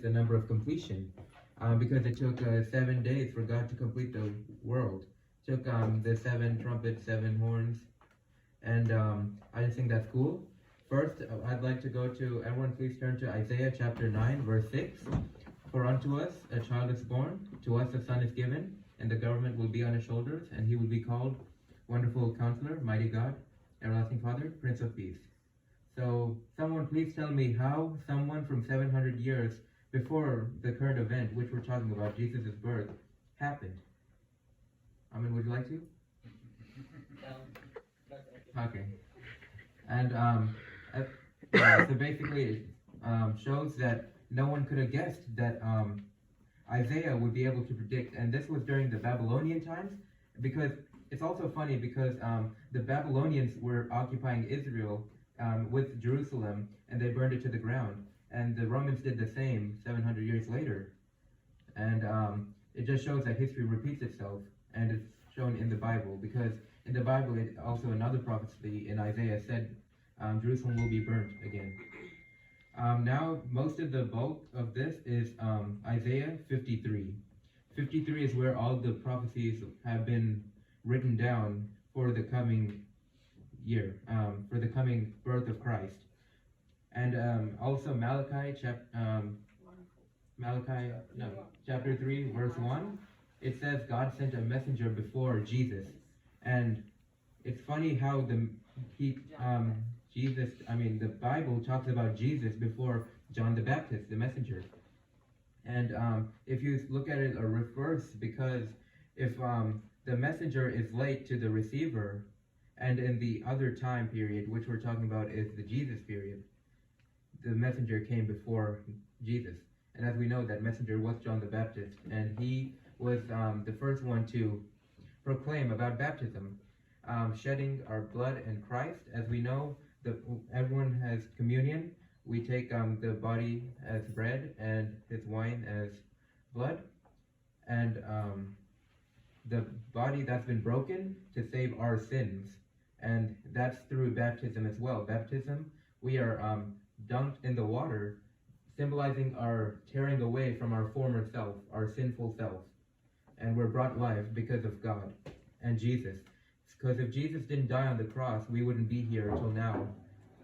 the number of completion, because it took 7 days for God to complete the world. It took the 7 trumpets, 7 horns, and I just think that's cool. First, I'd like to go to, everyone please turn to Isaiah chapter 9, verse 6. For unto us a child is born, to us a son is given, and the government will be on his shoulders, and he will be called Wonderful Counselor, Mighty God, Everlasting Father, Prince of Peace. So, someone please tell me how someone from 700 years before the current event, which we're talking about, Jesus' birth, happened. Amin, would you like to? Okay. And so basically it shows that no one could have guessed that Isaiah would be able to predict, and this was during the Babylonian times, because it's also funny because the Babylonians were occupying Israel with Jerusalem, and they burned it to the ground, and the Romans did the same 700 years later, and it just shows that history repeats itself, and it's shown in the Bible, because in the Bible, it also another prophecy in Isaiah said Jerusalem will be burnt again. Now, most of the bulk of this is Isaiah 53. 53 is where all the prophecies have been written down for the coming year, for the coming birth of Christ. And also Malachi, chapter 3, verse 1, it says God sent a messenger before Jesus. And it's funny how the Bible talks about Jesus before John the Baptist, the messenger. And if you look at it a reverse, because if the messenger is late to the receiver, and in the other time period, which we're talking about is the Jesus period, the messenger came before Jesus. And as we know, that messenger was John the Baptist, and he was the first one to proclaim about baptism, shedding our blood in Christ. As we know, everyone has communion. We take the body as bread and his wine as blood, and the body that's been broken to save our sins, and that's through baptism as well. Baptism, we are dunked in the water, symbolizing our tearing away from our former self, our sinful self, and we're brought life because of God and Jesus. Because if Jesus didn't die on the cross, we wouldn't be here until now.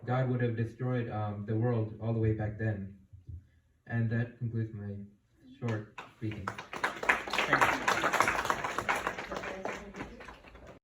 God would have destroyed the world all the way back then. And that concludes my short speaking. Thank you.